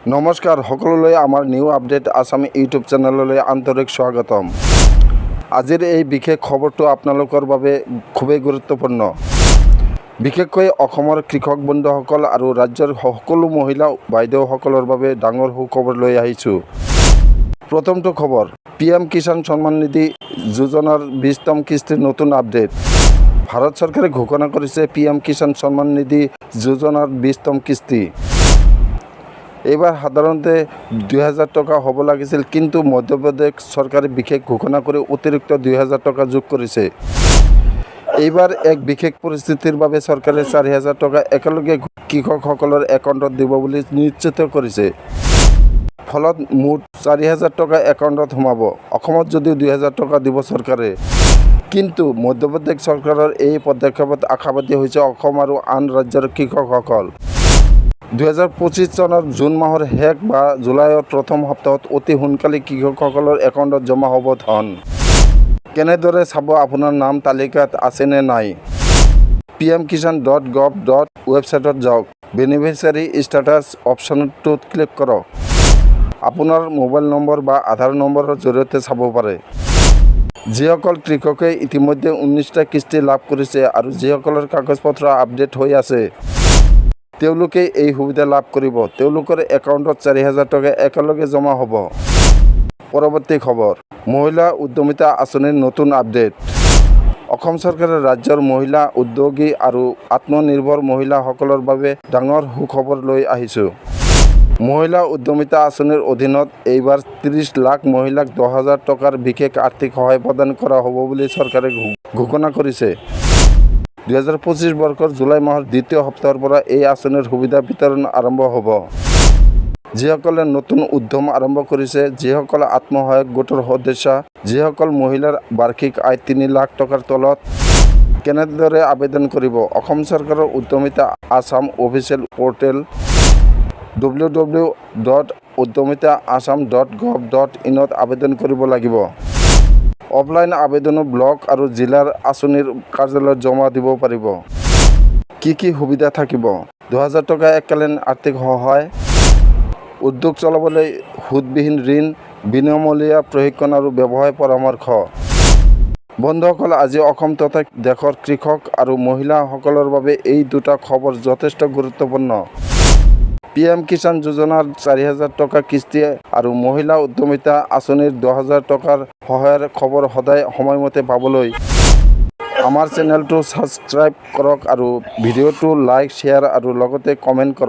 নমস্কাৰ সকলোলৈ আমাৰ নিউ আপডেট আসাম ইউটিউব চেনেললৈ আন্তৰিক স্বাগতম। আজিৰ এই বিশেষ খবৰটো আপোনালোকৰ বাবে খুবেই গুৰুত্বপূৰ্ণ। বিশেষকৈ অসমৰ কৃষক বন্ধুসকল আৰু ৰাজ্যৰ সকলো মহিলা বাইদেউসকলৰ বাবে ডাঙৰ সুখবৰ লৈ আহিছোঁ। প্ৰথমটো খবৰ, PM কিষাণ সন্মান নিধি যোজনাৰ 20তম কিস্তিৰ নতুন আপডেট। ভাৰত চৰকাৰে ঘোষণা কৰিছে PM কিষাণ সন্মান নিধি যোজনাৰ 20তম কিস্তি। এইবাৰ সাধাৰণতে 2000 টকা হ'ব লাগিছিল, কিন্তু মধ্যপ্ৰদেশ চৰকাৰে বিশেষ ঘোষণা কৰি অতিৰিক্ত 2000 টকা যোগ কৰিছে। এইবাৰ এক বিশেষ পৰিস্থিতিৰ বাবে চৰকাৰে 4000 টকা একেলগে কৃষকসকলৰ একাউণ্টত দিব বুলি নিশ্চিত কৰিছে। ফলত মুঠ 4000 টকা একাউণ্টত সোমাব। অসমত যদিও 2000 টকা দিব চৰকাৰে, কিন্তু মধ্যপ্ৰদেশ চৰকাৰৰ এই পদক্ষেপত আশাবাদী হৈছে অসম আৰু আন ৰাজ্যৰ কৃষকসকল। 2025 চনৰ জুন মাহৰ শেষ বা জুলাইৰ প্ৰথম সপ্তাহত অতি সোনকালে কৃষকসকলৰ একাউণ্টত জমা হ'ব ধন। কেনেদৰে চাব আপোনাৰ নাম তালিকাত আছে নে নাই? pmkisan.gov. ৱেবছাইটত যাওক। বেনিফিচিয়াৰী ষ্টেটাছ অপশ্যনটোত ক্লিক কৰক। আপোনাৰ মোবাইল নম্বৰ বা আধাৰ নম্বৰৰ জৰিয়তে চাব পাৰে। যিসকল কৃষকে ইতিমধ্যে 19টা কিস্তি লাভ কৰিছে আৰু যিসকলৰ কাগজ-পত্ৰ আপডেট হৈ আছে, তেওঁলোকে এই সুবিধা লাভ কৰিব। তেওঁলোকৰ একাউণ্টত 4000 টকা একেলগে জমা হ'ব। পৰৱৰ্তী খবৰ, মহিলা উদ্যমিতা আঁচনিৰ নতুন আপডেট। অসম চৰকাৰে ৰাজ্যৰ মহিলা উদ্যোগী আৰু আত্মনিৰ্ভৰ মহিলাসকলৰ বাবে ডাঙৰ সুখবৰ লৈ আহিছোঁ। মহিলা উদ্যমিতা আঁচনিৰ অধীনত এইবাৰ 30 লাখ মহিলাক 10,000 টকাৰ বিশেষ আৰ্থিক সহায় প্ৰদান কৰা হ'ব বুলি চৰকাৰে ঘোষণা কৰিছে। 2025 বৰ্ষৰ জুলাই মাহৰ দ্বিতীয় সপ্তাহৰ পৰা এই আঁচনিৰ সুবিধা বিতৰণ আৰম্ভ হ'ব। যিসকলে নতুন উদ্যম আৰম্ভ কৰিছে, যিসকল আত্মসহায়ক গোটৰ সদস্য, যিসকল মহিলাৰ বাৰ্ষিক আয় 3 লাখ টকাৰ তলত। কেনেদৰে আবেদন কৰিব? অসম চৰকাৰৰ উদ্যমিতা আসাম অফিচিয়েল পৰ্টেল www.udyamitaasam.gov.in ত আবেদন কৰিব লাগিব। অফলাইন আবেদনো ব্লক আৰু জিলাৰ আঁচনিৰ কাৰ্যালয়ত জমা দিব পাৰিব। কি সুবিধা থাকিব? 2000 টকা এককালীন আৰ্থিক সহায়, উদ্যোগ চলাবলৈ সুদবিহীন ঋণ, বিনামূলীয়া প্ৰশিক্ষণ আৰু ব্যৱসায় পৰামৰ্শ। বন্ধুসকল, আজি অসম তথা দেশৰ কৃষক আৰু মহিলাসকলৰ বাবে এই দুটা খবৰ যথেষ্ট গুৰুত্বপূৰ্ণ। PM কিষাণ যোজনাৰ 4000 টকা কিস্তি আৰু মহিলা উদ্যমিতা আঁচনিৰ 10,000 টকাৰ সহায়ৰ খবৰ সদায় সময়মতে পাবলৈ আমাৰ চেনেলটো ছাবস্ক্ৰাইব কৰক আৰু ভিডিঅ'টো লাইক, শ্বেয়াৰ আৰু লগতে কমেণ্ট কৰক।